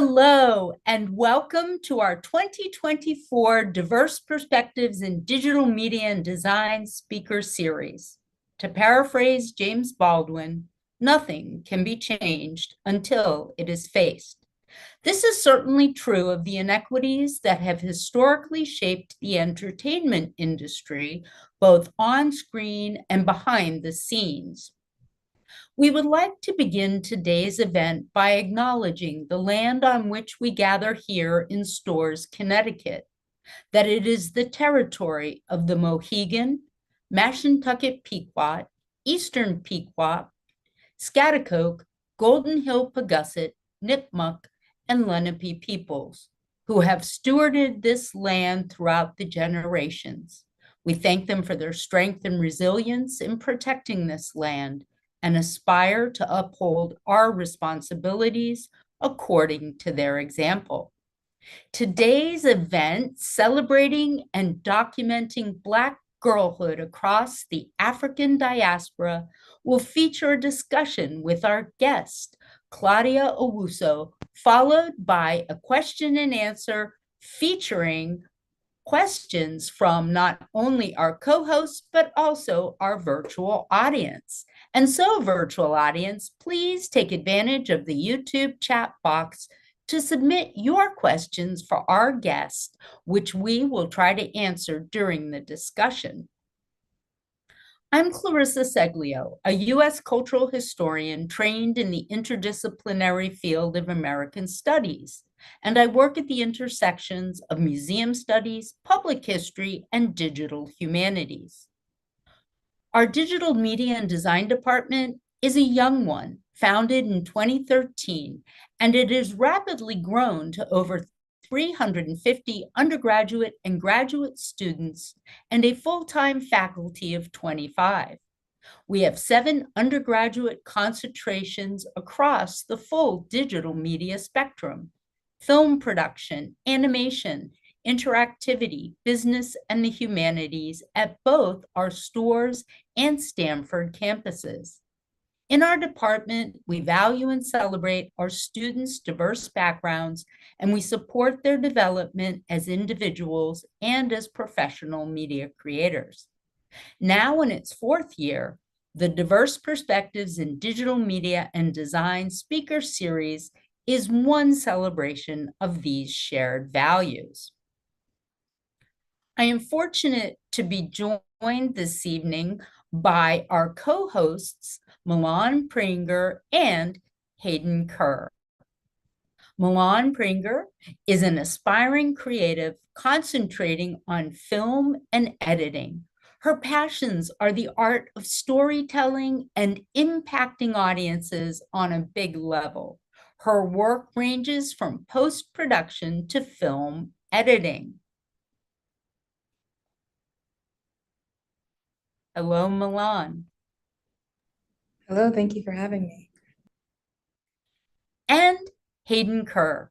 Hello, and welcome to our 2024 Diverse Perspectives in Digital Media and Design Speaker Series. To paraphrase James Baldwin, nothing can be changed until it is faced. This is certainly true of the inequities that have historically shaped the entertainment industry, both on screen and behind the scenes. We would like to begin today's event by acknowledging the land on which we gather here in Storrs, Connecticut, that it is the territory of the Mohegan, Mashantucket Pequot, Eastern Pequot, Schaghticoke, Golden Hill Pagusset, Nipmuc, and Lenape peoples, who have stewarded this land throughout the generations. We thank them for their strength and resilience in protecting this land, and aspire to uphold our responsibilities according to their example. Today's event, celebrating and documenting Black girlhood across the African diaspora, will feature a discussion with our guest, Claudia Owusu, followed by a question and answer featuring questions from not only our co-hosts, but also our virtual audience. And so, virtual audience, please take advantage of the YouTube chat box to submit your questions for our guest, which we will try to answer during the discussion. I'm Clarissa Seglio, a U.S. cultural historian trained in the interdisciplinary field of American studies, and I work at the intersections of museum studies, public history, and digital humanities. Our digital media and design department is a young one, founded in 2013, and it has rapidly grown to over 350 undergraduate and graduate students and a full-time faculty of 25. We have 7 undergraduate concentrations across the full digital media spectrum: film production, animation, interactivity, business, and the humanities at both our Storrs and Stanford campuses. In our department, we value and celebrate our students' diverse backgrounds, and we support their development as individuals and as professional media creators. Now in its 4th year, the Diverse Perspectives in Digital Media and Design Speaker Series is one celebration of these shared values. I am fortunate to be joined this evening by our co-hosts, Milan Pringer and Hayden Kerr. Milan Pringer is an aspiring creative concentrating on film and editing. Her passions are the art of storytelling and impacting audiences on a big level. Her work ranges from post-production to film editing. Hello, Milan. Hello, thank you for having me. And Hayden Kerr,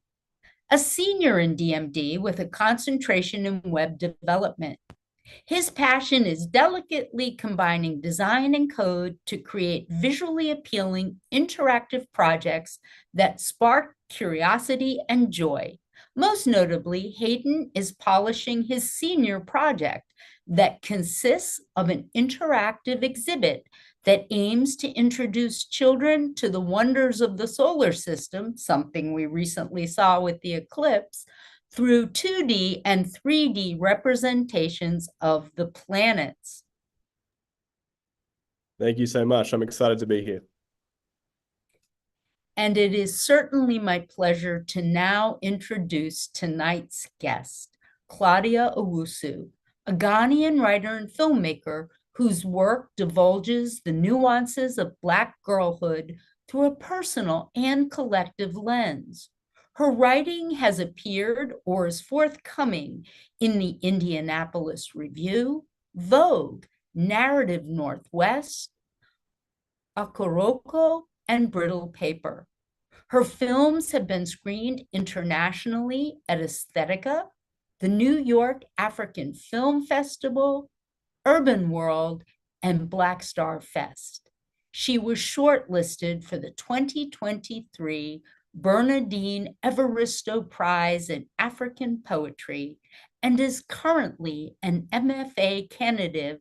a senior in DMD with a concentration in web development. His passion is delicately combining design and code to create visually appealing, interactive projects that spark curiosity and joy. Most notably, Hayden is polishing his senior project that consists of an interactive exhibit that aims to introduce children to the wonders of the solar system, something we recently saw with the eclipse, through 2D and 3D representations of the planets. Thank you so much. I'm excited to be here. And it is certainly my pleasure to now introduce tonight's guest, Claudia Owusu, a Ghanaian writer and filmmaker whose work divulges the nuances of Black girlhood through a personal and collective lens. Her writing has appeared or is forthcoming in the Indianapolis Review, Vogue, Narrative Northwest, Akoroko, and Brittle Paper. Her films have been screened internationally at Aesthetica, the New York African Film Festival, Urban World, and Black Star Fest. She was shortlisted for the 2023 Bernardine Evaristo Prize in African Poetry, and is currently an MFA candidate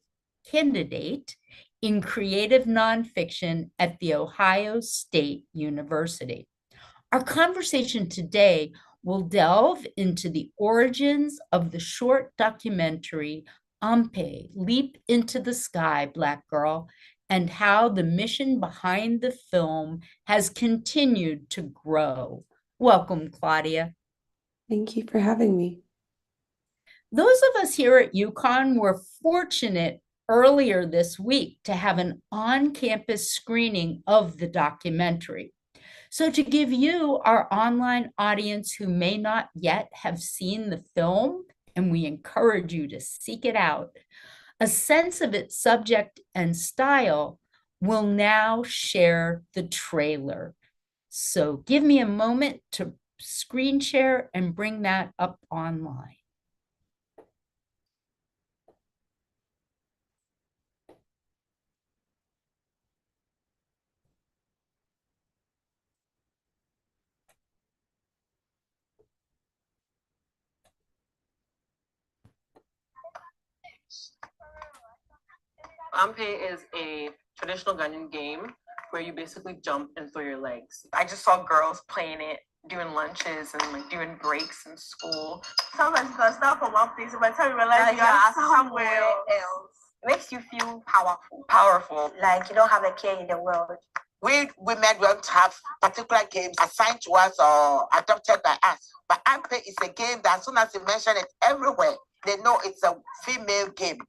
in creative nonfiction at The Ohio State University. Our conversation today will delve into the origins of the short documentary Ampe, Leap into the Sky, Black Girl, and how the mission behind the film has continued to grow. Welcome, Claudia. Thank you for having me. Those of us here at UConn were fortunate earlier this week to have an on-campus screening of the documentary. So to give you, our online audience who may not yet have seen the film, and we encourage you to seek it out, a sense of its subject and style, we'll now share the trailer. So give me a moment to screen share and bring that up online. Ampe is a traditional Ghanaian game where you basically jump and throw your legs. I just saw girls playing it during lunches and like during breaks in school. Sometimes you can start from one place, but by the time you realize you are somewhere else. It makes you feel powerful. Like you don't have a care in the world. We women don't have particular games assigned to us or adopted by us. But Ampe is a game that as soon as you mention it everywhere, they know it's a female game.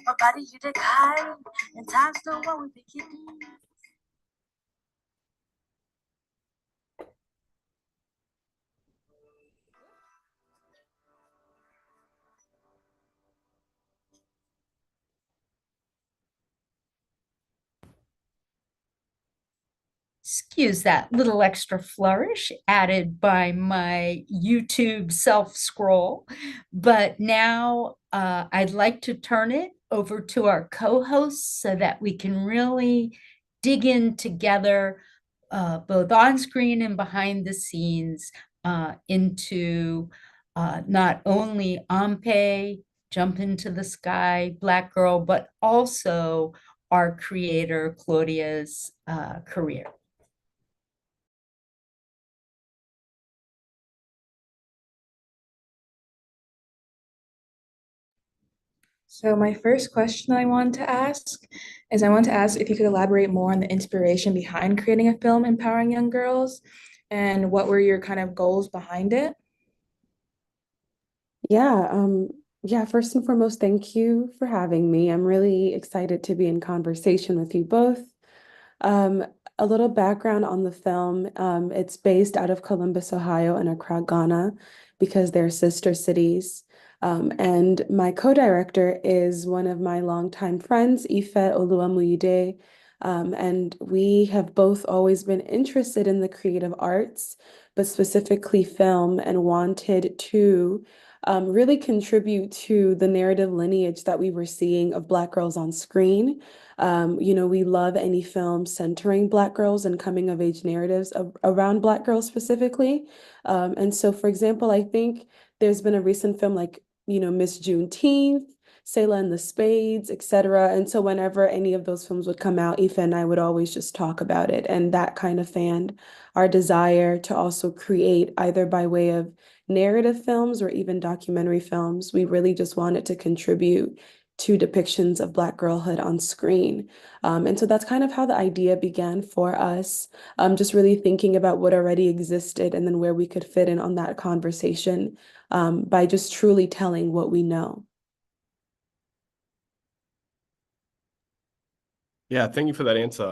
My body you the kind, and time's the one we begin. Excuse that little extra flourish added by my YouTube self scroll. But now I'd like to turn it over to our co-hosts so that we can really dig in together, both on screen and behind the scenes, into not only Ampe, Jump into the Sky, Black Girl, but also our creator, Claudia's career. So my first question I want to ask if you could elaborate more on the inspiration behind creating a film empowering young girls, and what were your kind of goals behind it? Yeah, first and foremost, thank you for having me. I'm really excited to be in conversation with you both. Um, a little background on the film. It's based out of Columbus, Ohio, and Accra, Ghana, because they're sister cities. And my co-director is one of my longtime friends, Ife Oluwamuyide. And we have both always been interested in the creative arts, but specifically film, and wanted to really contribute to the narrative lineage that we were seeing of Black girls on screen. We love any film centering Black girls and coming of age narratives around Black girls specifically. And so, for example, I think there's been a recent film like, Miss Juneteenth, Selah and the Spades, etc. And so whenever any of those films would come out, Ife and I would always just talk about it. And that kind of fanned our desire to also create, either by way of narrative films or even documentary films. We really just wanted to contribute to depictions of Black girlhood on screen. And so that's kind of how the idea began for us, just really thinking about what already existed and then where we could fit in on that conversation, by just truly telling what we know. Yeah, thank you for that answer.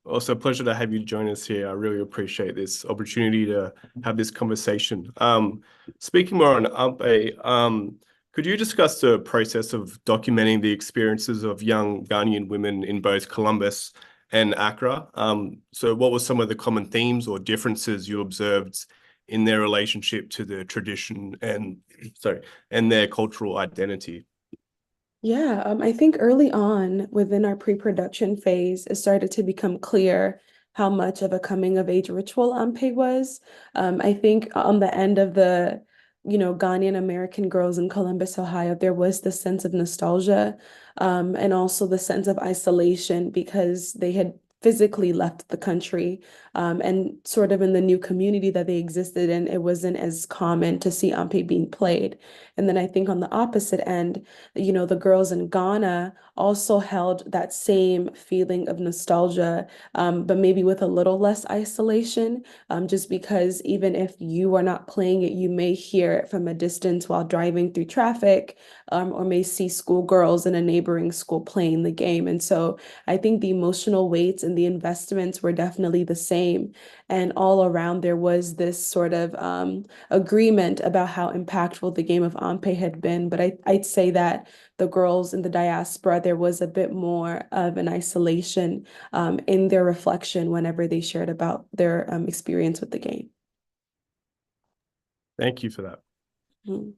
Also a pleasure to have you join us here. I really appreciate this opportunity to have this conversation. Speaking more on Ampe, Could you discuss the process of documenting the experiences of young Ghanaian women in both Columbus and Accra? So what were some of the common themes or differences you observed in their relationship to the tradition and their cultural identity? Yeah, I think early on within our pre-production phase, it started to become clear how much of a coming of age ritual Ampe was. I think on the end of the, Ghanaian American girls in Columbus, Ohio, there was this sense of nostalgia, and also the sense of isolation because they had physically left the country, and sort of in the new community that they existed in, it wasn't as common to see Ampe being played. And then I think on the opposite end, the girls in Ghana also held that same feeling of nostalgia, but maybe with a little less isolation, just because even if you are not playing it, you may hear it from a distance while driving through traffic, or may see schoolgirls in a neighboring school playing the game. And so I think the emotional weights and the investments were definitely the same. And all around, there was this sort of agreement about how impactful the game of Ampe had been. But I'd say that the girls in the diaspora, there was a bit more of an isolation in their reflection whenever they shared about their experience with the game. Thank you for that. Mm-hmm.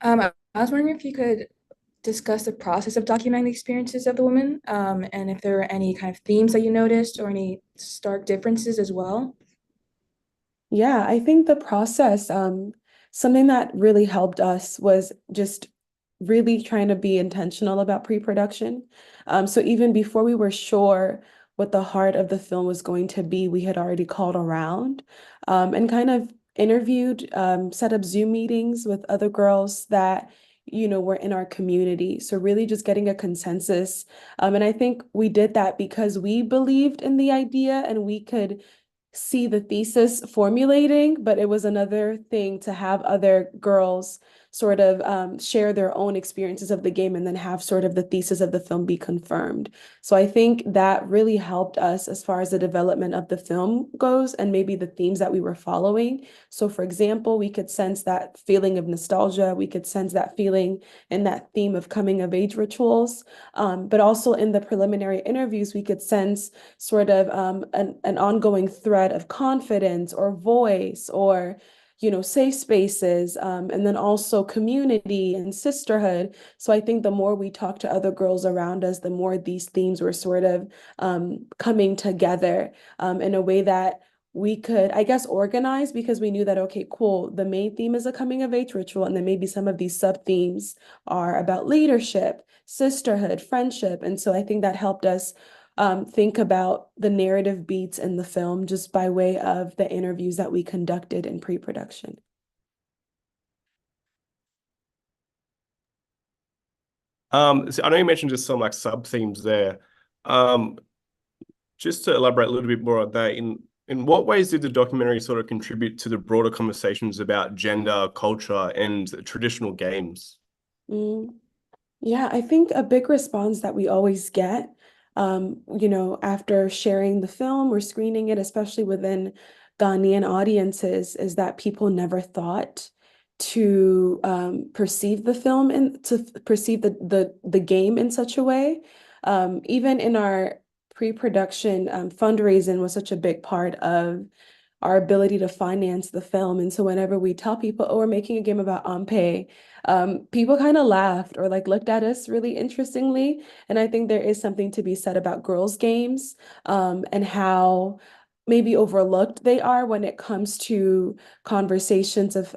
I was wondering if you could discuss the process of documenting the experiences of the women, and if there were any kind of themes that you noticed or any stark differences as well. Yeah, I think the process, something that really helped us was just really trying to be intentional about pre-production. So even before we were sure what the heart of the film was going to be, we had already called around, and kind of interviewed, set up Zoom meetings with other girls that, were in our community. So really just getting a consensus. And I think we did that because we believed in the idea and we could see the thesis formulating, but it was another thing to have other girls sort of share their own experiences of the game and then have sort of the thesis of the film be confirmed. So I think that really helped us as far as the development of the film goes and maybe the themes that we were following. So for example, we could sense that feeling of nostalgia, we could sense that feeling and that theme of coming of age rituals, but also in the preliminary interviews, we could sense sort of an ongoing thread of confidence or voice or safe spaces, and then also community and sisterhood. So I think the more we talk to other girls around us, the more these themes were sort of coming together in a way that we could, I guess, organize because we knew that, okay, cool, the main theme is a coming of age ritual, and then maybe some of these sub themes are about leadership, sisterhood, friendship. And so I think that helped us think about the narrative beats in the film just by way of the interviews that we conducted in pre-production. So I know you mentioned just some like sub themes there. Just to elaborate a little bit more on that, in what ways did the documentary sort of contribute to the broader conversations about gender, culture, and traditional games? Yeah, I think a big response that we always get, after sharing the film or screening it, especially within Ghanaian audiences, is that people never thought to perceive the film and to perceive the game in such a way. Even in our pre-production, fundraising was such a big part of our ability to finance the film. And so whenever we tell people, oh, we're making a game about Ampe, people kind of laughed or like looked at us really interestingly. And I think there is something to be said about girls' games, and how maybe overlooked they are when it comes to conversations of,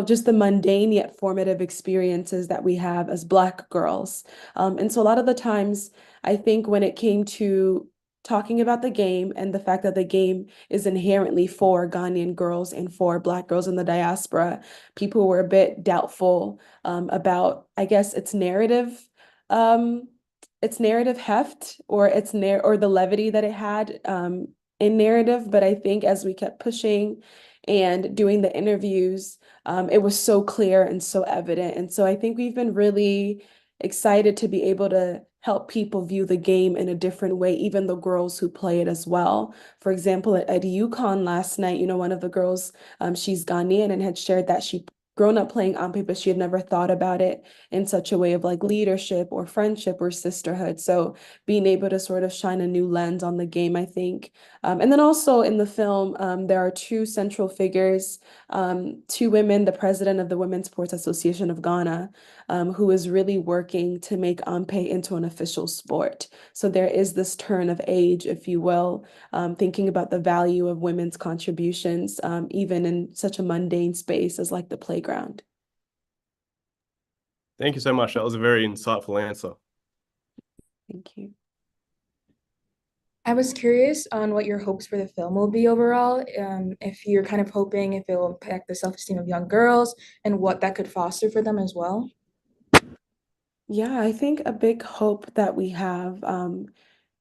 just the mundane yet formative experiences that we have as Black girls. And so a lot of the times, I think when it came to talking about the game and the fact that the game is inherently for Ghanaian girls and for Black girls in the diaspora, people were a bit doubtful about, I guess, its narrative heft or or the levity that it had in narrative. But I think as we kept pushing and doing the interviews, it was so clear and so evident. And so I think we've been really excited to be able to help people view the game in a different way, even the girls who play it as well. For example, at UConn last night, one of the girls, she's Ghanaian and had shared that she grown up playing Ampe, but she had never thought about it in such a way of like leadership or friendship or sisterhood. So being able to sort of shine a new lens on the game, I think. And then also in the film, there are two central figures, two women, the president of the Women's Sports Association of Ghana, who is really working to make Ampe into an official sport. So there is this turn of age, if you will, thinking about the value of women's contributions, even in such a mundane space as like the playground. Thank you so much. That was a very insightful answer. Thank you. I was curious on what your hopes for the film will be overall. If you're kind of hoping if it will impact the self-esteem of young girls and what that could foster for them as well. Yeah, I think a big hope that we have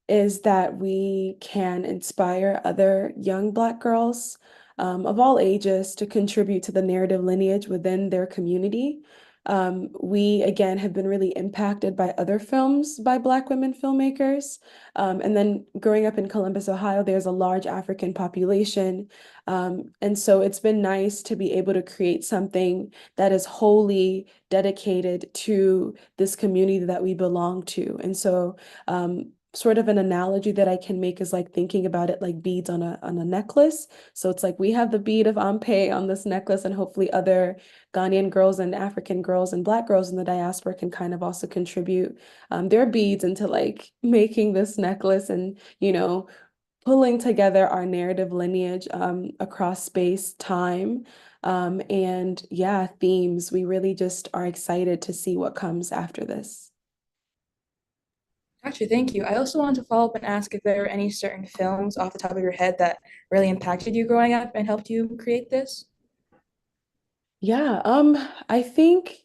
is that we can inspire other young Black girls of all ages to contribute to the narrative lineage within their community. We, again, have been really impacted by other films by Black women filmmakers. And then growing up in Columbus, Ohio, there's a large African population. And so it's been nice to be able to create something that is wholly dedicated to this community that we belong to. And so sort of an analogy that I can make is like thinking about it like beads on a necklace. So it's like we have the bead of Ampe on this necklace, and hopefully other Ghanaian girls and African girls and Black girls in the diaspora can kind of also contribute their beads into like making this necklace and, pulling together our narrative lineage across space, time, and yeah, themes. We really just are excited to see what comes after this. Gotcha, thank you. I also wanted to follow up and ask if there are any certain films off the top of your head that really impacted you growing up and helped you create this. Yeah, I think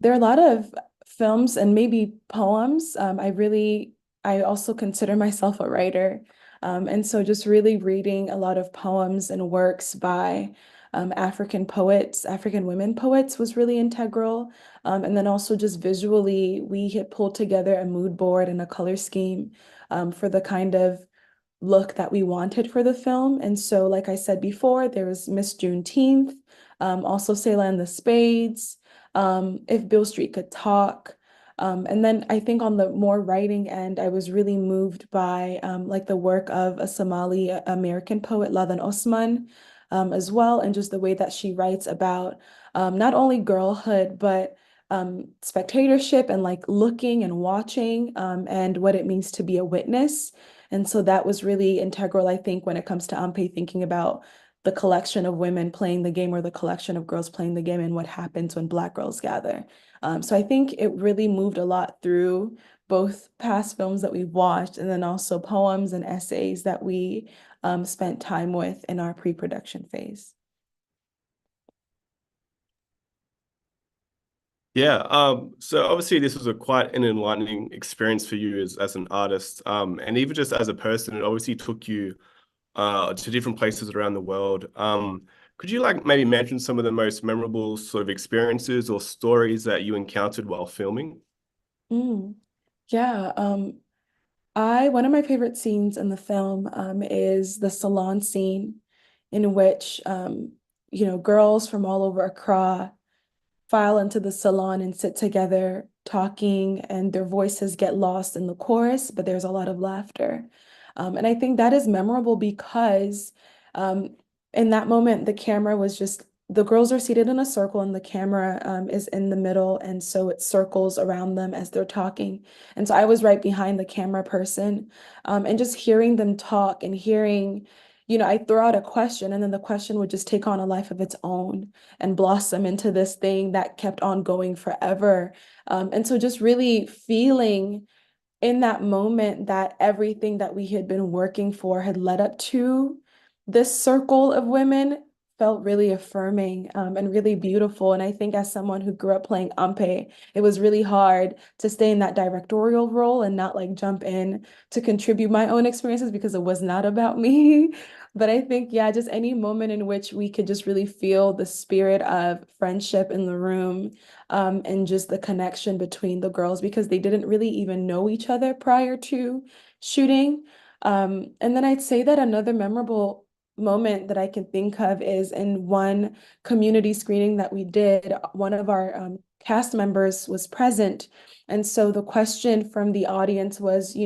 there are a lot of films and maybe poems. I also consider myself a writer. And so just really reading a lot of poems and works by African poets, African women poets was really integral. And then also just visually, we had pulled together a mood board and a color scheme for the kind of look that we wanted for the film. And so, like I said before, there was Miss Juneteenth, also Selah and the Spades, If Beale Street Could Talk. And then I think on the more writing end, I was really moved by like the work of a Somali American poet, Ladan Osman, as well, and just the way that she writes about not only girlhood, but spectatorship and like looking and watching and what it means to be a witness. And so that was really integral, I think, when it comes to Ampe, thinking about the collection of women playing the game or the collection of girls playing the game and what happens when Black girls gather. So I think it really moved a lot through both past films that we've watched and then also poems and essays that we spent time with in our pre-production phase. Yeah, so obviously this was a quite an enlightening experience for you as an artist, and even just as a person. It obviously took you to different places around the world. Could you like maybe mention some of the most memorable sort of experiences or stories that you encountered while filming? Yeah, one of my favorite scenes in the film is the salon scene in which girls from all over Accra file into the salon and sit together talking, and their voices get lost in the chorus, but there's a lot of laughter. And I think that is memorable because in that moment, the girls are seated in a circle and the camera is in the middle. And so it circles around them as they're talking. And so I was right behind the camera person and just hearing them talk and hearing, I throw out a question and then the question would just take on a life of its own and blossom into this thing that kept on going forever. And so just really feeling in that moment that everything that we had been working for had led up to this circle of women felt really affirming and really beautiful. And I think as someone who grew up playing Ampe, it was really hard to stay in that directorial role and not like jump in to contribute my own experiences because it was not about me. But I think, yeah, just any moment in which we could just really feel the spirit of friendship in the room, and just the connection between the girls because they didn't really even know each other prior to shooting. And then I'd say that another memorable moment that I can think of is in one community screening that we did, one of our cast members was present. And so the question from the audience was,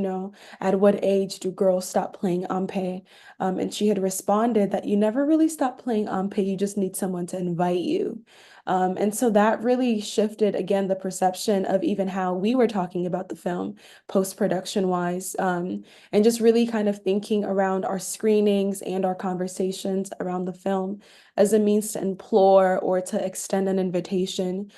at what age do girls stop playing Ampe? And she had responded that you never really stop playing Ampe, you just need someone to invite you. And so that really shifted, again, the perception of even how we were talking about the film post-production wise, and just really kind of thinking around our screenings and our conversations around the film as a means to implore or to extend an invitation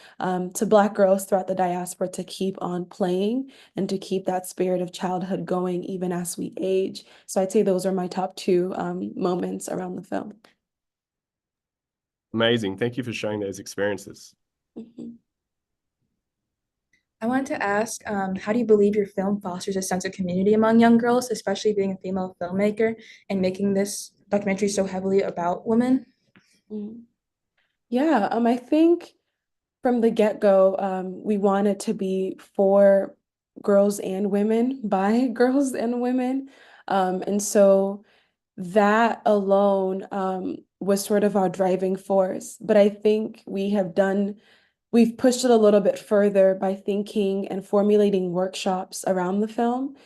to Black girls throughout the diaspora to keep on playing and to keep that spirit of childhood going even as we age. So I'd say those are my top two moments around the film. Amazing. Thank you for sharing those experiences. Mhm. I wanted to ask, how do you believe your film fosters a sense of community among young girls, especially being a female filmmaker and making this documentary so heavily about women? Yeah, I think from the get-go, we want it to be for girls and women by girls and women. And so that alone was sort of our driving force. But I think we've pushed it a little bit further by thinking and formulating workshops around the film,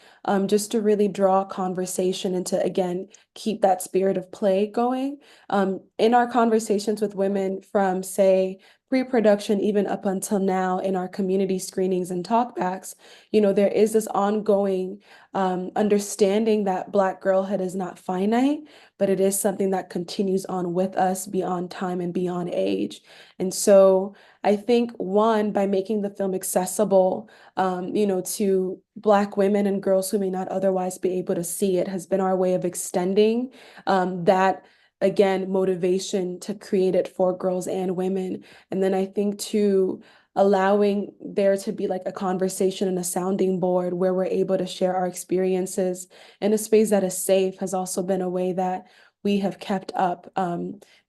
just to really draw conversation and to, again, keep that spirit of play going. In our conversations with women from, say, pre-production, even up until now in our community screenings and talkbacks, there is this ongoing understanding that Black girlhood is not finite, but it is something that continues on with us beyond time and beyond age. And so I think one, by making the film accessible, to Black women and girls who may not otherwise be able to see it, has been our way of extending that, again, motivation to create it for girls and women. And then I think two, allowing there to be like a conversation and a sounding board where we're able to share our experiences in a space that is safe has also been a way that we have kept up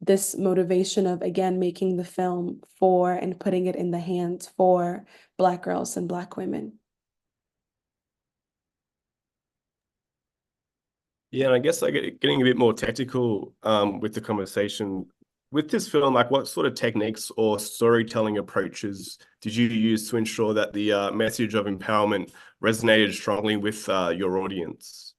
this motivation of, again, making the film for and putting it in the hands for Black girls and Black women. Yeah, and I guess like getting a bit more technical with the conversation. With this film, like what sort of techniques or storytelling approaches did you use to ensure that the message of empowerment resonated strongly with your audience?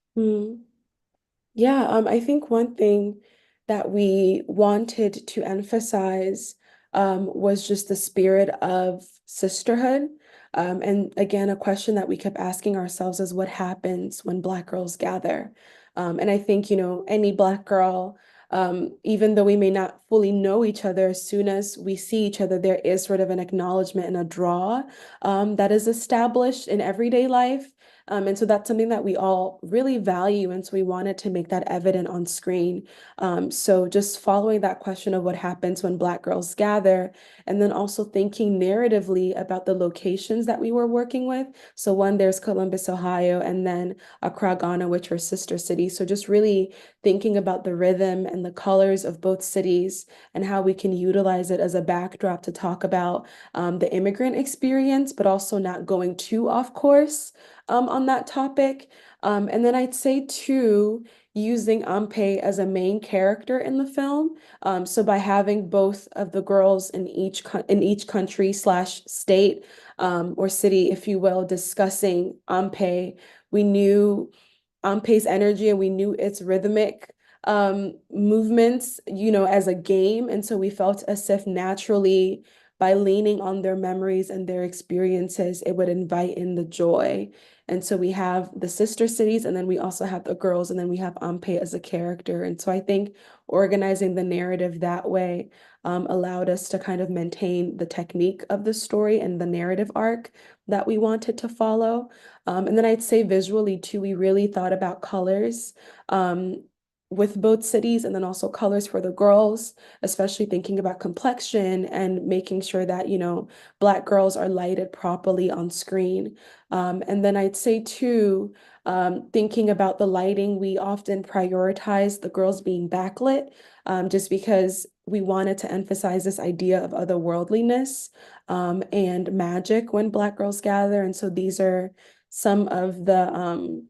Yeah, I think one thing that we wanted to emphasize was just the spirit of sisterhood. And again, a question that we kept asking ourselves is what happens when Black girls gather? And I think, any Black girl, even though we may not fully know each other, as soon as we see each other, there is sort of an acknowledgement and a draw that is established in everyday life. And so that's something that we all really value. And so we wanted to make that evident on screen. So just following that question of what happens when Black girls gather, and then also thinking narratively about the locations that we were working with. So one, there's Columbus, Ohio, and then Accra, Ghana, which are sister cities. So just really thinking about the rhythm and the colors of both cities and how we can utilize it as a backdrop to talk about the immigrant experience, but also not going too off course on that topic. And then I'd say too, using Ampe as a main character in the film. So by having both of the girls in each country slash state or city, if you will, discussing Ampe, we knew Ampe's energy and we knew its rhythmic movements, as a game. And so we felt as if naturally by leaning on their memories and their experiences, it would invite in the joy. And so we have the sister cities, and then we also have the girls, and then we have Ampe as a character. And so I think organizing the narrative that way allowed us to kind of maintain the technique of the story and the narrative arc that we wanted to follow. And then I'd say visually too, we really thought about colors. with both cities, and then also colors for the girls, especially thinking about complexion and making sure that, you know, Black girls are lighted properly on screen. And then I'd say too, thinking about the lighting, we often prioritize the girls being backlit, just because we wanted to emphasize this idea of otherworldliness, and magic when Black girls gather. And so these are some of the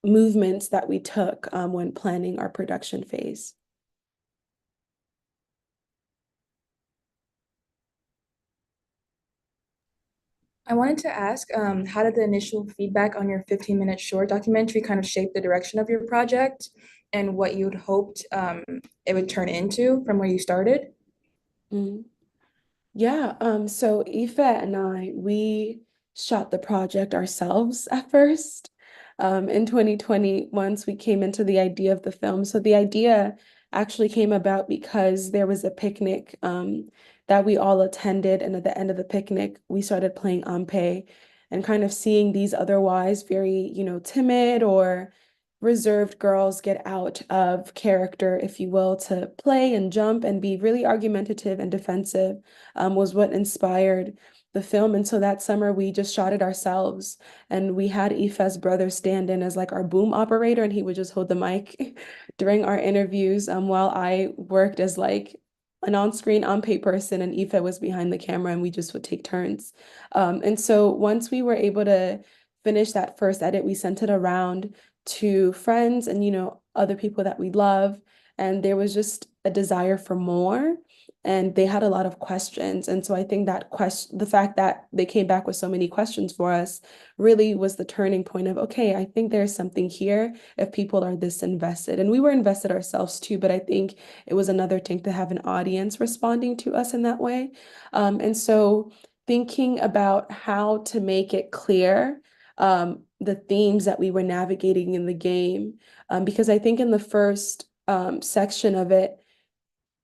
movements that we took when planning our production phase. I wanted to ask, how did the initial feedback on your 15-minute short documentary kind of shape the direction of your project and what you'd hoped it would turn into from where you started? Mm. Yeah, so Aoife and I, we shot the project ourselves at first. In 2020, once we came into the idea of the film. So the idea actually came about because there was a picnic that we all attended, and at the end of the picnic, we started playing Ampe and kind of seeing these otherwise very, you know, timid or reserved girls get out of character, if you will, to play and jump and be really argumentative and defensive, was what inspired the film. And so that summer we just shot it ourselves, and we had Aoife's brother stand in as like our boom operator, and he would just hold the mic during our interviews, while I worked as like an on-screen on-pay person, and Aoife was behind the camera, and we just would take turns. And so once we were able to finish that first edit, we sent it around to friends and, you know, other people that we love. And there was just a desire for more. And they had a lot of questions. And so I think that the fact that they came back with so many questions for us really was the turning point of, okay, I think there's something here if people are this invested. And we were invested ourselves too, but I think it was another thing to have an audience responding to us in that way. And so thinking about how to make it clear the themes that we were navigating in the game. Because I think in the first section of it,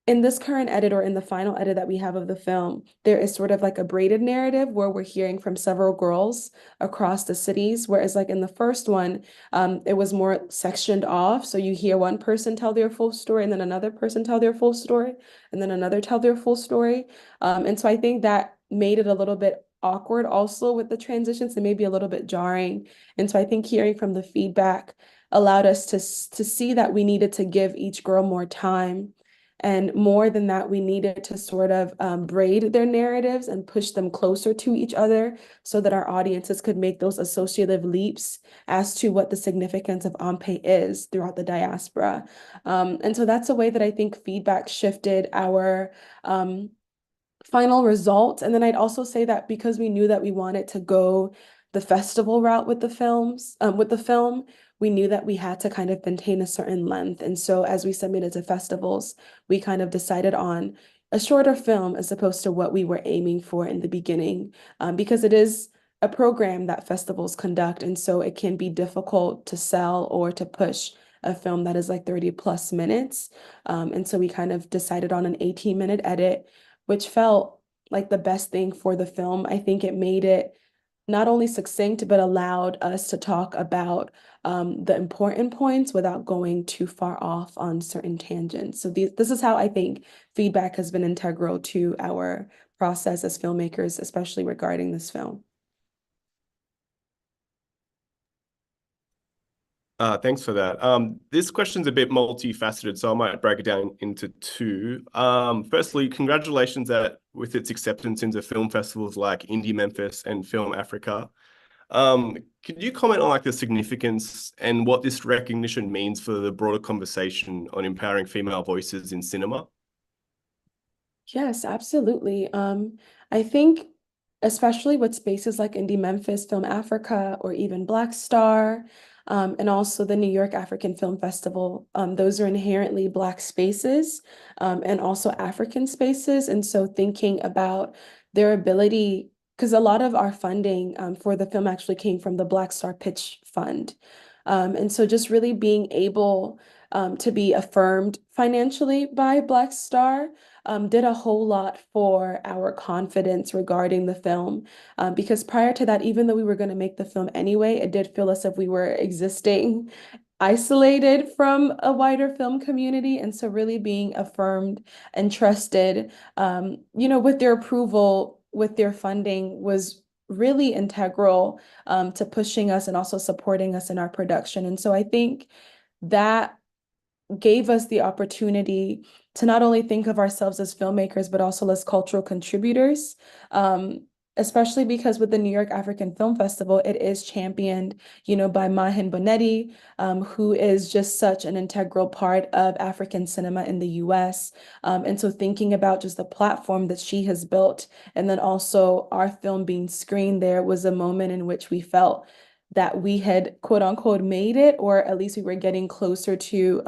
in this current edit or in the final edit that we have of the film, there is sort of like a braided narrative where we're hearing from several girls across the cities. Whereas like in the first one, it was more sectioned off. So you hear one person tell their full story, and then another person tell their full story, and then another tell their full story. And so I think that made it a little bit awkward also with the transitions, and maybe a little bit jarring. And so I think hearing from the feedback allowed us to see that we needed to give each girl more time. And more than that, we needed to sort of braid their narratives and push them closer to each other so that our audiences could make those associative leaps as to what the significance of Ampe is throughout the diaspora. And so that's a way that I think feedback shifted our final result. And then I'd also say that because we knew that we wanted to go the festival route with the film, we knew that we had to kind of maintain a certain length. And so as we submitted to festivals, we kind of decided on a shorter film as opposed to what we were aiming for in the beginning, because it is a program that festivals conduct. And so it can be difficult to sell or to push a film that is like 30 plus minutes. And so we kind of decided on an 18-minute edit, which felt like the best thing for the film. I think it made it not only succinct, but allowed us to talk about the important points without going too far off on certain tangents. So this is how I think feedback has been integral to our process as filmmakers, especially regarding this film. Thanks for that. This question's a bit multifaceted, so I might break it down into two. Firstly, congratulations with its acceptance into film festivals like Indie Memphis and Film Africa. Could you comment on like the significance and what this recognition means for the broader conversation on empowering female voices in cinema? Yes, absolutely. I think especially with spaces like Indie Memphis, Film Africa, or even Black Star, and also the New York African Film Festival, those are inherently Black spaces, and also African spaces. And so thinking about their ability, because a lot of our funding for the film actually came from the Black Star Pitch Fund. And so just really being able to be affirmed financially by Black Star did a whole lot for our confidence regarding the film. Because prior to that, even though we were going to make the film anyway, it did feel as if we were existing isolated from a wider film community. And so really being affirmed and trusted, with their approval, with their funding was really integral to pushing us and also supporting us in our production. And so I think that gave us the opportunity to not only think of ourselves as filmmakers, but also as cultural contributors. Especially because with the New York African Film Festival, it is championed, by Mahin Bonetti, who is just such an integral part of African cinema in the US. And so thinking about just the platform that she has built, and then also our film being screened there was a moment in which we felt that we had quote unquote made it, or at least we were getting closer to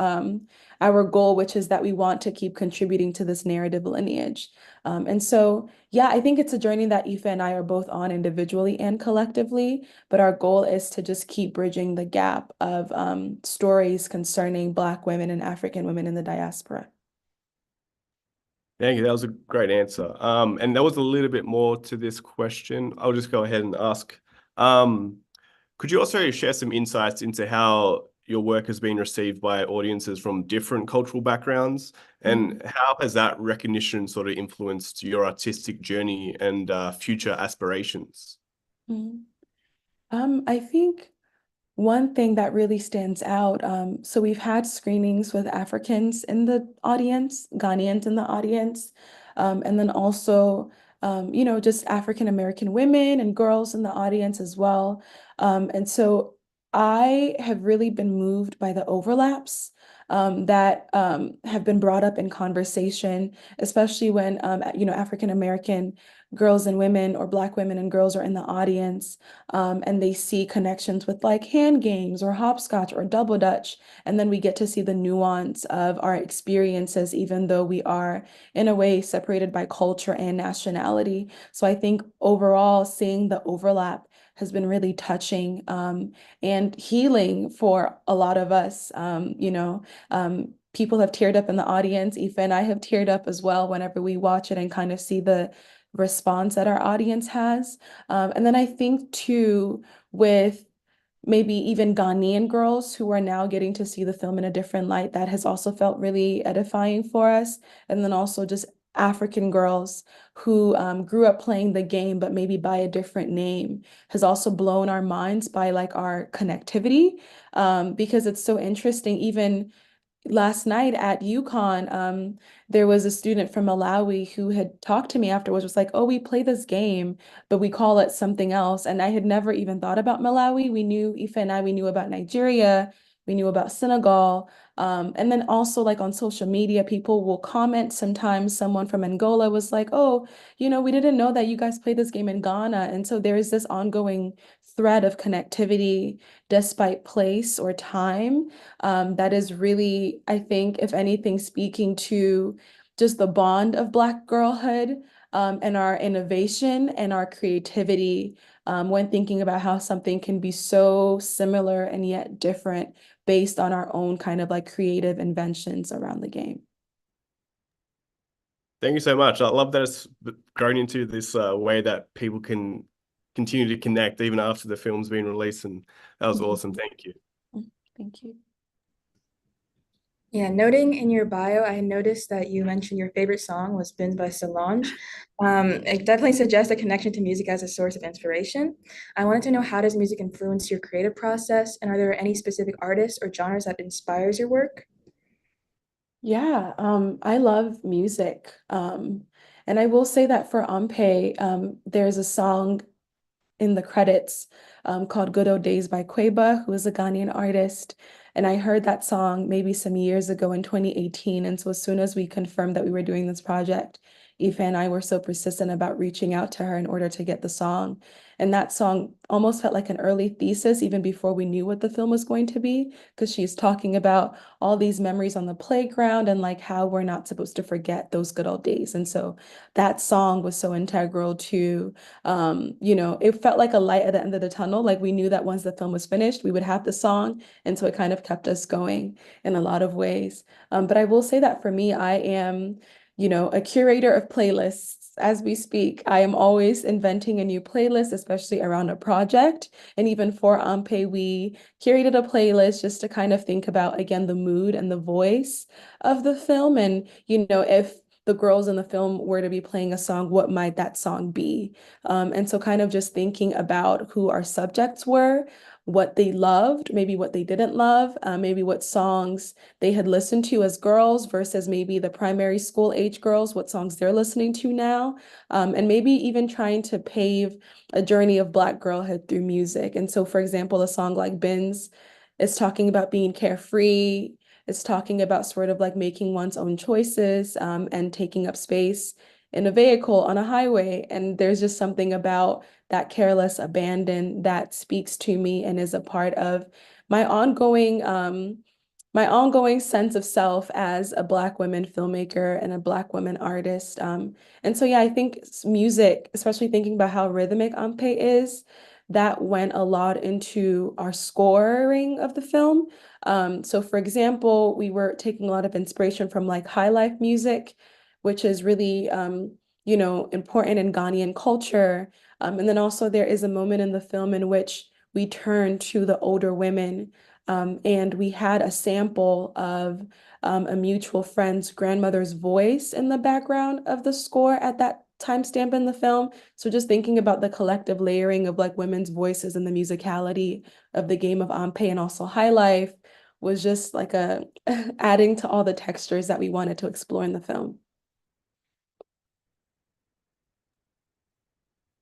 our goal, which is that we want to keep contributing to this narrative lineage. And so, yeah, I think it's a journey that Aoife and I are both on individually and collectively, but our goal is to just keep bridging the gap of stories concerning Black women and African women in the diaspora. Thank you. That was a great answer. And there was a little bit more to this question. I'll just go ahead and ask. Could you also share some insights into how your work has been received by audiences from different cultural backgrounds, and how has that recognition sort of influenced your artistic journey and future aspirations? I think one thing that really stands out, so we've had screenings with Africans in the audience, Ghanaians in the audience, and then also, just African American women and girls in the audience as well. And so I have really been moved by the overlaps that have been brought up in conversation, especially when, African American girls and women or Black women and girls are in the audience, and they see connections with like hand games or hopscotch or double dutch. And then we get to see the nuance of our experiences, even though we are in a way separated by culture and nationality. So I think overall, seeing the overlap has been really touching and healing for a lot of us. People have teared up in the audience. Aoife and I have teared up as well whenever we watch it and kind of see the response that our audience has. And then I think too, with maybe even Ghanaian girls who are now getting to see the film in a different light, that has also felt really edifying for us. And then also just African girls who grew up playing the game, but maybe by a different name, has also blown our minds by like our connectivity, because it's so interesting. Even last night at UConn, there was a student from Malawi who had talked to me afterwards, was like, oh, we play this game, but we call it something else. And I had never even thought about Malawi. We knew, Aoife and I, we knew about Nigeria, we knew about Senegal. And then also like on social media, people will comment. Sometimes someone from Angola was like, oh, we didn't know that you guys play this game in Ghana. And so there is this ongoing thread of connectivity despite place or time, that is really, I think, if anything, speaking to just the bond of Black girlhood, and our innovation and our creativity, when thinking about how something can be so similar and yet different based on our own kind of like creative inventions around the game. Thank you so much. I love that it's grown into this way that people can continue to connect even after the film's been released, and that was awesome. Thank you. Thank you. Yeah, noting in your bio, I noticed that you mentioned your favorite song was Bins by Solange. It definitely suggests a connection to music as a source of inspiration. I wanted to know, how does music influence your creative process, and are there any specific artists or genres that inspires your work? Yeah, I love music. And I will say that for Ampe, there's a song in the credits called Good Old Days by Queba, who is a Ghanaian artist. And I heard that song maybe some years ago in 2018. And so as soon as we confirmed that we were doing this project, Aoife and I were so persistent about reaching out to her in order to get the song. And that song almost felt like an early thesis, even before we knew what the film was going to be, because she's talking about all these memories on the playground and like how we're not supposed to forget those good old days. And so that song was so integral to, it felt like a light at the end of the tunnel. Like we knew that once the film was finished, we would have the song. And so it kind of kept us going in a lot of ways. But I will say that for me, I am, a curator of playlists. as we speak. I am always inventing a new playlist, especially around a project. And even for Ampe, we curated a playlist just to kind of think about, again, the mood and the voice of the film. And, if the girls in the film were to be playing a song, what might that song be? And so kind of just thinking about who our subjects were, what they loved, maybe what they didn't love, maybe what songs they had listened to as girls versus maybe the primary school age girls, what songs they're listening to now, and maybe even trying to pave a journey of Black girlhood through music. And so, for example, a song like Bins is talking about being carefree. It's talking about sort of like making one's own choices, and taking up space in a vehicle on a highway. And there's just something about that careless abandon that speaks to me and is a part of my ongoing sense of self as a Black woman filmmaker and a Black woman artist. And so, yeah, I think music, especially thinking about how rhythmic Ampe is, that went a lot into our scoring of the film. So, for example, we were taking a lot of inspiration from like high life music, which is really, important in Ghanaian culture. And then also there is a moment in the film in which we turn to the older women, and we had a sample of a mutual friend's grandmother's voice in the background of the score at that timestamp in the film. So just thinking about the collective layering of like women's voices and the musicality of the game of Ampe and also High Life was just like a adding to all the textures that we wanted to explore in the film.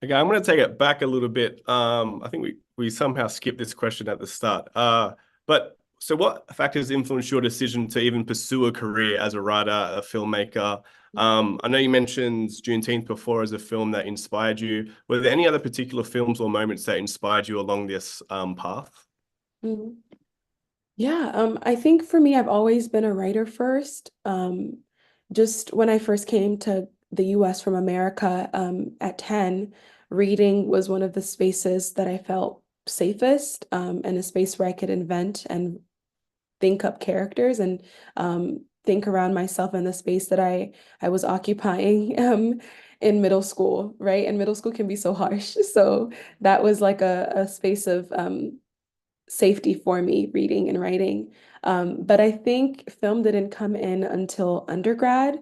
Okay, I'm going to take it back a little bit. I think we somehow skipped this question at the start. But so what factors influenced your decision to even pursue a career as a writer, a filmmaker? I know you mentioned Juneteenth before as a film that inspired you. Were there any other particular films or moments that inspired you along this path? Mhm. Yeah, I think for me, I've always been a writer first. Just when I first came to the US from America, at 10, reading was one of the spaces that I felt safest, and a space where I could invent and think up characters and think around myself in the space that I was occupying in middle school, right? And middle school can be so harsh. So that was like a space of safety for me, reading and writing. But I think film didn't come in until undergrad.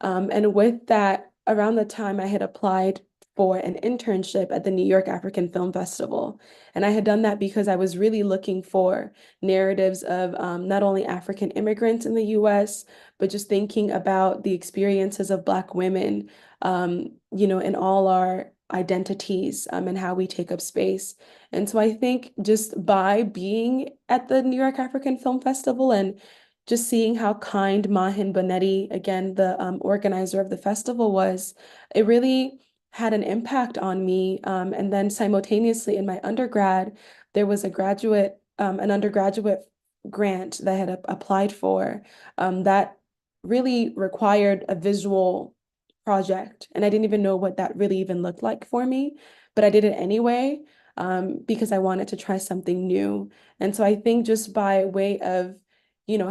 And with that, around the time I had applied for an internship at the New York African Film Festival. And I had done that because I was really looking for narratives of not only African immigrants in the US, but just thinking about the experiences of Black women, in all our identities, and how we take up space. And so I think just by being at the New York African Film Festival and just seeing how kind Mahin Bonetti, again, the organizer of the festival was, it really had an impact on me. And then simultaneously in my undergrad, there was an undergraduate grant that I had applied for, that really required a visual project. And I didn't even know what that really even looked like for me, but I did it anyway, because I wanted to try something new. And so I think just by way of,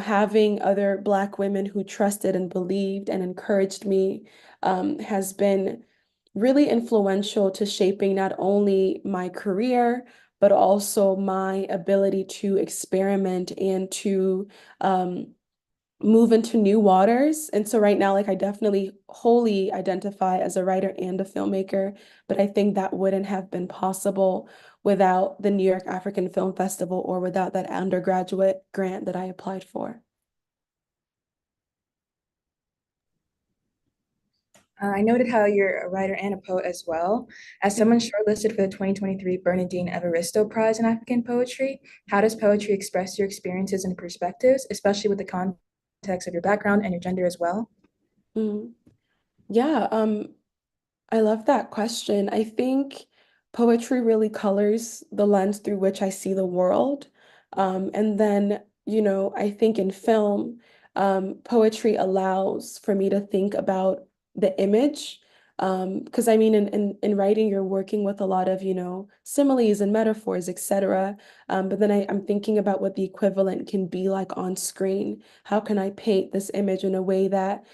having other Black women who trusted and believed and encouraged me, has been really influential to shaping not only my career, but also my ability to experiment and to move into new waters. And so right now, like I definitely wholly identify as a writer and a filmmaker, but I think that wouldn't have been possible without the New York African Film Festival or without that undergraduate grant that I applied for. I noted how you're a writer and a poet as well. As someone shortlisted for the 2023 Bernardine Evaristo Prize in African Poetry, how does poetry express your experiences and perspectives, especially with the context of your background and your gender as well? Mm. Yeah, I love that question. I think poetry really colors the lens through which I see the world. And then, I think in film, poetry allows for me to think about the image. Because I mean, in writing, you're working with a lot of, similes and metaphors, etc. But then I'm thinking about what the equivalent can be like on screen. How can I paint this image in a way that,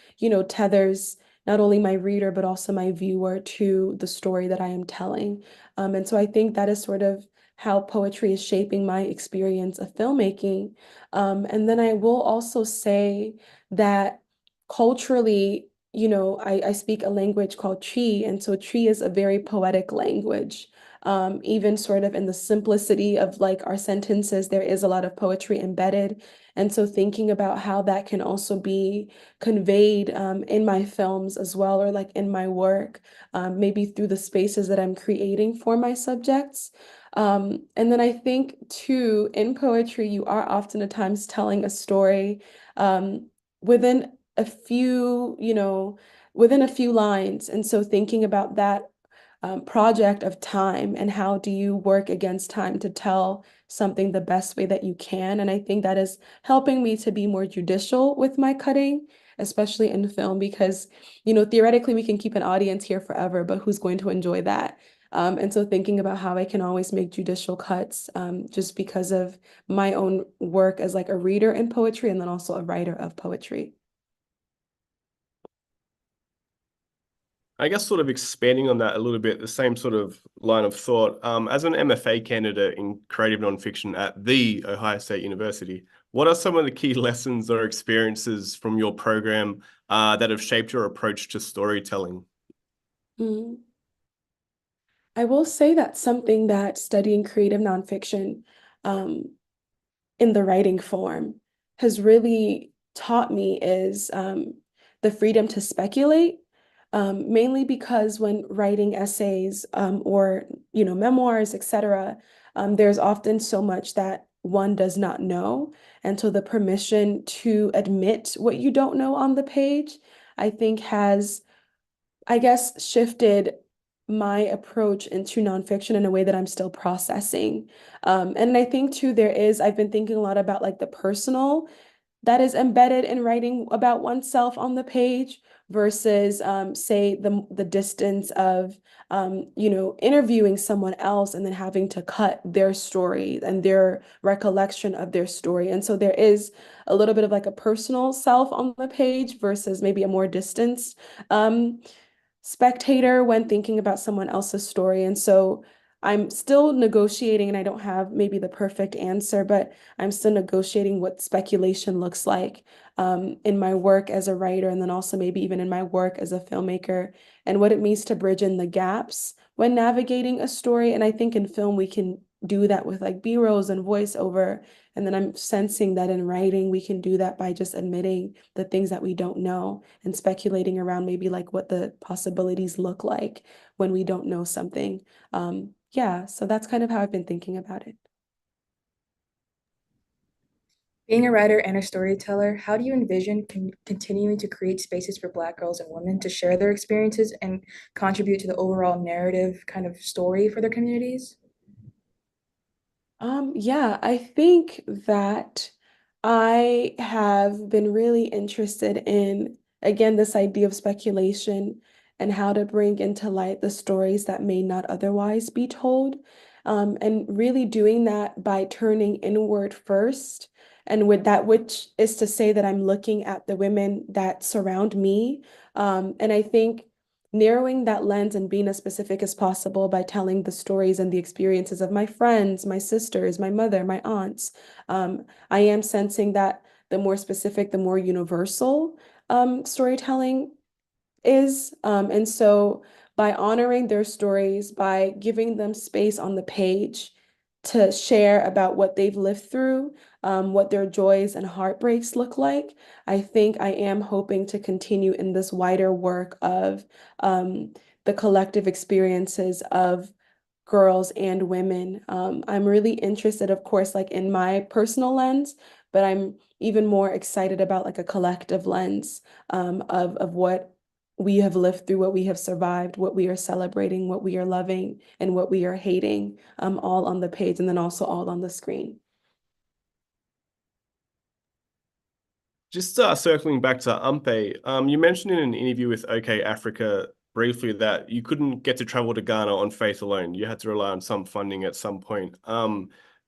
tethers not only my reader, but also my viewer to the story that I am telling. And so I think that is sort of how poetry is shaping my experience of filmmaking. And then I will also say that culturally, I speak a language called Chi, and so Chi is a very poetic language. Even sort of in the simplicity of like our sentences, there is a lot of poetry embedded. And so thinking about how that can also be conveyed in my films as well, or like in my work, maybe through the spaces that I'm creating for my subjects. And then I think too, in poetry, you are often at times telling a story within a few, within a few lines. And so thinking about that project of time and how do you work against time to tell something the best way that you can. And I think that is helping me to be more judicial with my cutting, especially in film, because, theoretically we can keep an audience here forever, but who's going to enjoy that? And so thinking about how I can always make judicial cuts just because of my own work as like a reader in poetry and then also a writer of poetry. I guess sort of expanding on that a little bit, the same sort of line of thought. As an MFA candidate in creative nonfiction at the Ohio State University, what are some of the key lessons or experiences from your program that have shaped your approach to storytelling? Mm. I will say that something that studying creative nonfiction in the writing form has really taught me is the freedom to speculate, mainly because when writing essays or memoirs, etc., there's often so much that one does not know. And so the permission to admit what you don't know on the page, I think has, I guess, shifted my approach into nonfiction in a way that I'm still processing. And I think too, I've been thinking a lot about like the personal that is embedded in writing about oneself on the page versus say the distance of interviewing someone else and then having to cut their story and their recollection of their story. And so there is a little bit of like a personal self on the page versus maybe a more distanced spectator when thinking about someone else's story. And so I'm still negotiating, and I don't have maybe the perfect answer, but I'm still negotiating what speculation looks like in my work as a writer, and then also maybe even in my work as a filmmaker, and what it means to bridge in the gaps when navigating a story. And I think in film, we can do that with like B-rolls and voiceover. And then I'm sensing that in writing, we can do that by just admitting the things that we don't know and speculating around maybe like what the possibilities look like when we don't know something. Yeah, so that's kind of how I've been thinking about it. Being a writer and a storyteller, how do you envision continuing to create spaces for Black girls and women to share their experiences and contribute to the overall narrative kind of story for their communities? Yeah, I think that I have been really interested in, again, this idea of speculation and how to bring into light the stories that may not otherwise be told. And really doing that by turning inward first. And with that, which is to say that I'm looking at the women that surround me. And I think narrowing that lens and being as specific as possible by telling the stories and the experiences of my friends, my sisters, my mother, my aunts. I am sensing that the more specific, the more universal storytelling is. And so by honoring their stories, by giving them space on the page to share about what they've lived through, what their joys and heartbreaks look like, I think I am hoping to continue in this wider work of the collective experiences of girls and women. I'm really interested, of course, like in my personal lens, but I'm even more excited about like a collective lens of what we have lived through, what we have survived, what we are celebrating, what we are loving, and what we are hating, all on the page and then also all on the screen. Just circling back to Ampe, you mentioned in an interview with OK Africa briefly that you couldn't get to travel to Ghana on faith alone. You had to rely on some funding at some point.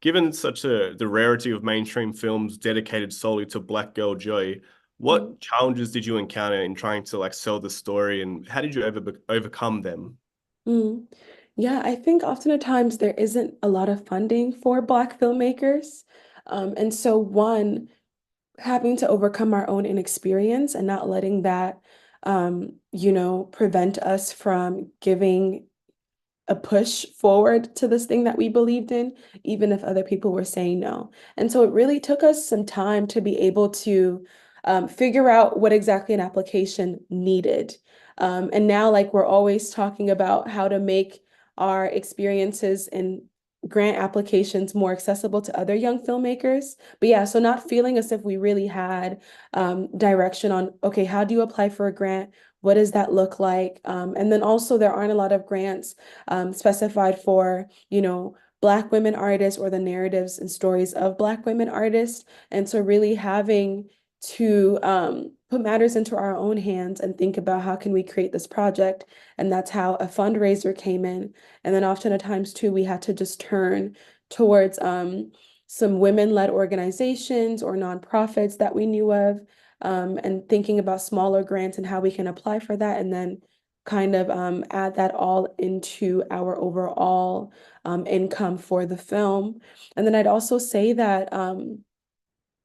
Given the rarity of mainstream films dedicated solely to Black girl joy, What challenges did you encounter in trying to like sell the story, and how did you overcome them? Mm. Yeah, I think oftentimes there isn't a lot of funding for Black filmmakers. And so one, having to overcome our own inexperience and not letting that, prevent us from giving a push forward to this thing that we believed in, even if other people were saying no. And so it really took us some time to be able to figure out what exactly an application needed. And now, like, we're always talking about how to make our experiences and grant applications more accessible to other young filmmakers. But yeah, so not feeling as if we really had direction on, okay, how do you apply for a grant? What does that look like? And then also, there aren't a lot of grants specified for, Black women artists or the narratives and stories of Black women artists. And so really having to put matters into our own hands and think about how can we create this project. And that's how a fundraiser came in. And then often at times too, we had to just turn towards some women-led organizations or nonprofits that we knew of, and thinking about smaller grants and how we can apply for that, and then kind of add that all into our overall income for the film. And then I'd also say that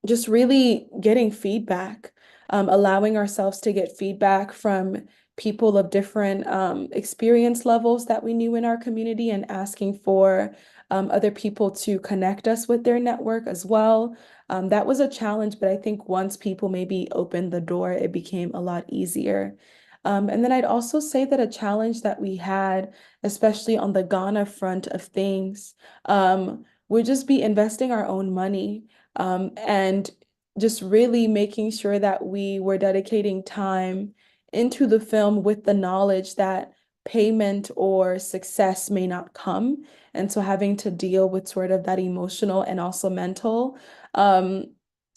just really getting feedback, allowing ourselves to get feedback from people of different experience levels that we knew in our community, and asking for other people to connect us with their network as well. That was a challenge, but I think once people maybe opened the door, it became a lot easier. And then I'd also say that a challenge that we had, especially on the Ghana front of things, would just be investing our own money, and just really making sure that we were dedicating time into the film with the knowledge that payment or success may not come. And so having to deal with sort of that emotional and also mental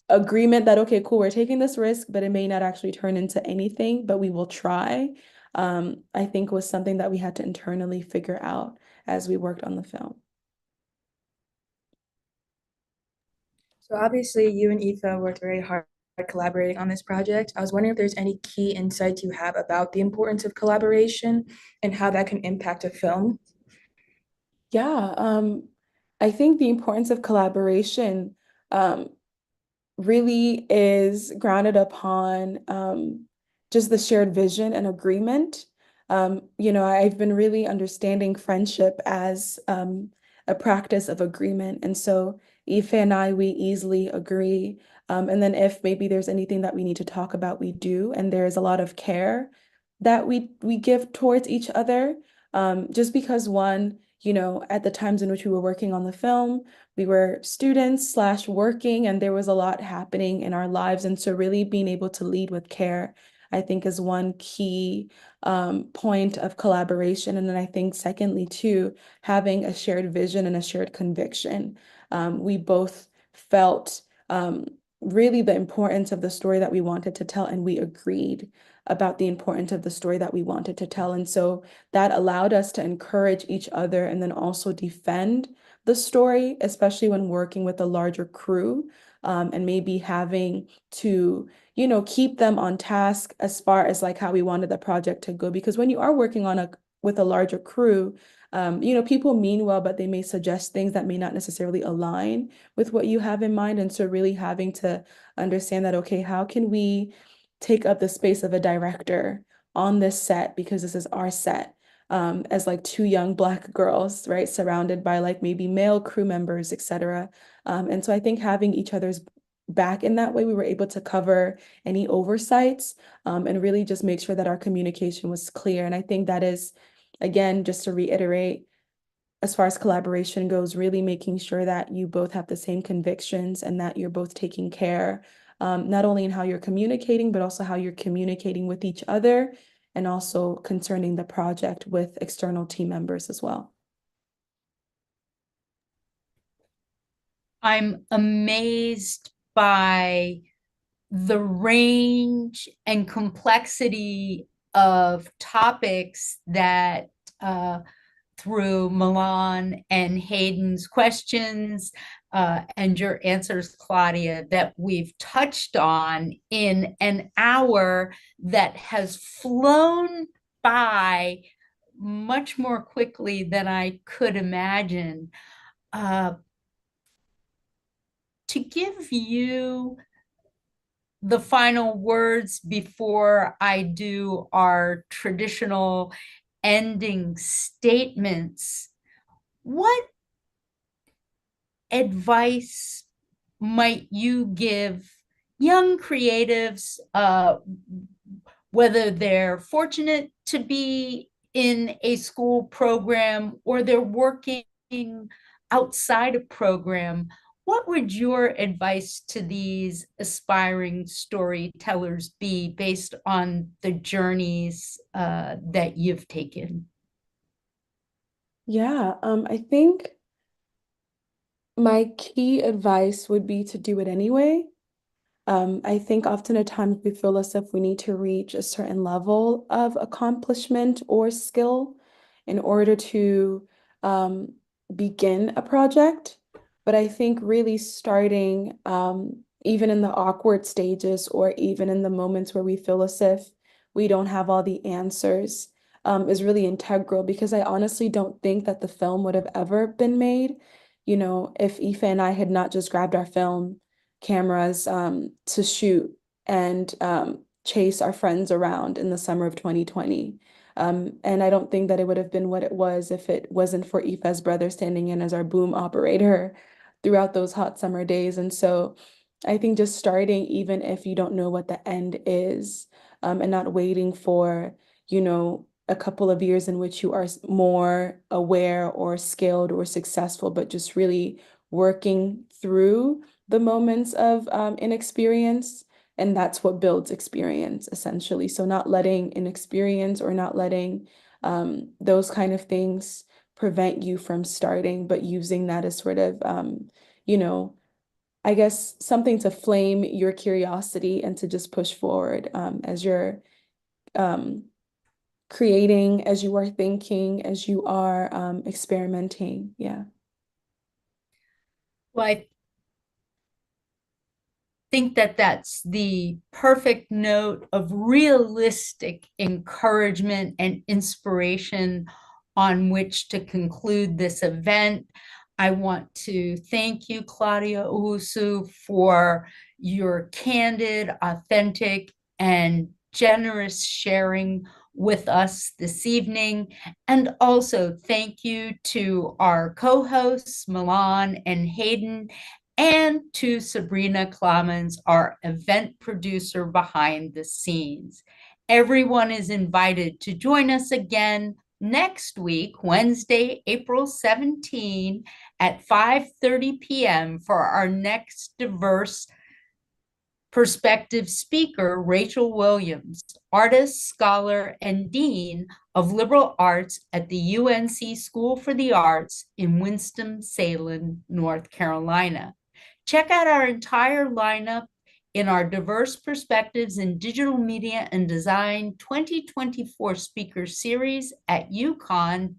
agreement that, okay, cool, we're taking this risk, but it may not actually turn into anything, but we will try, I think was something that we had to internally figure out as we worked on the film. So obviously you and Aoife worked very hard collaborating on this project. I was wondering if there's any key insights you have about the importance of collaboration and how that can impact a film. Yeah, I think the importance of collaboration um, really is grounded upon just the shared vision and agreement. I've been really understanding friendship as a practice of agreement. And so Ife and I, we easily agree. And then if maybe there's anything that we need to talk about, we do. And there's a lot of care that we give towards each other. Just because one, at the times in which we were working on the film, we were students slash working, and there was a lot happening in our lives. And so really being able to lead with care, I think, is one key point of collaboration. And then I think secondly, too, having a shared vision and a shared conviction. We both felt really the importance of the story that we wanted to tell, and we agreed about the importance of the story that we wanted to tell. And so that allowed us to encourage each other and then also defend the story, especially when working with a larger crew, and maybe having to, keep them on task as far as like how we wanted the project to go. Because when you are working with a larger crew, people mean well, but they may suggest things that may not necessarily align with what you have in mind. And so really having to understand that, okay, how can we take up the space of a director on this set, because this is our set, as like two young Black girls, right, surrounded by like maybe male crew members, etc. And so I think having each other's back in that way, we were able to cover any oversights, and really just make sure that our communication was clear. And I think that is, again, just to reiterate, as far as collaboration goes, really making sure that you both have the same convictions and that you're both taking care, not only in how you're communicating, but also how you're communicating with each other, and also concerning the project with external team members as well. I'm amazed by the range and complexity of topics that through Milan and Hayden's questions, and your answers, Claudia, that we've touched on in an hour that has flown by much more quickly than I could imagine. To give you the final words before I do our traditional ending statements, what advice might you give young creatives, whether they're fortunate to be in a school program or they're working outside a program? What would your advice to these aspiring storytellers be based on the journeys that you've taken? Yeah, I think my key advice would be to do it anyway. I think often at times we feel as if we need to reach a certain level of accomplishment or skill in order to begin a project. But I think really starting, even in the awkward stages or even in the moments where we feel as if we don't have all the answers, is really integral, because I honestly don't think that the film would have ever been made, if Aoife and I had not just grabbed our film cameras to shoot and chase our friends around in the summer of 2020. And I don't think that it would have been what it was if it wasn't for Aoife's brother standing in as our boom operator throughout those hot summer days. And so I think just starting, even if you don't know what the end is, and not waiting for, a couple of years in which you are more aware or skilled or successful, but just really working through the moments of inexperience. And that's what builds experience, essentially. So not letting inexperience or not letting those kind of things prevent you from starting, but using that as sort of, I guess, something to flame your curiosity and to just push forward as you're creating, as you are thinking, as you are experimenting. Yeah. Well, I think that that's the perfect note of realistic encouragement and inspiration on which to conclude this event. I want to thank you, Claudia Owusu, for your candid, authentic, and generous sharing with us this evening. And also thank you to our co-hosts, Milan and Hayden, and to Sabrina Clemens, our event producer behind the scenes. Everyone is invited to join us again next week, Wednesday, April 17, at 5:30 p.m. for our next diverse perspective speaker, Rachel Williams, artist, scholar, and dean of liberal arts at the UNC School for the Arts in Winston-Salem, North Carolina. Check out our entire lineup in our Diverse Perspectives in Digital Media and Design 2024 speaker series at UConn,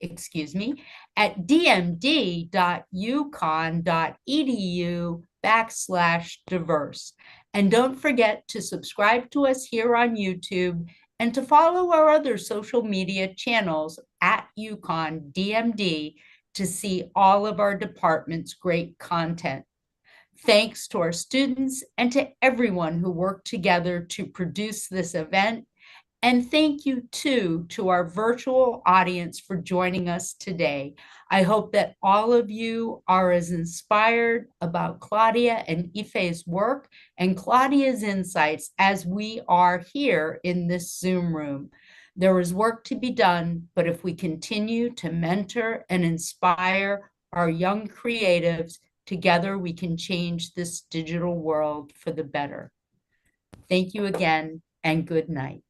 at dmd.uconn.edu/diverse. And don't forget to subscribe to us here on YouTube and to follow our other social media channels at UConn DMD to see all of our department's great content. Thanks to our students and to everyone who worked together to produce this event. And thank you too to our virtual audience for joining us today. I hope that all of you are as inspired about Claudia and Aoife's work and Claudia's insights as we are here in this Zoom room. There is work to be done, but if we continue to mentor and inspire our young creatives, together we can change this digital world for the better. Thank you again, and good night.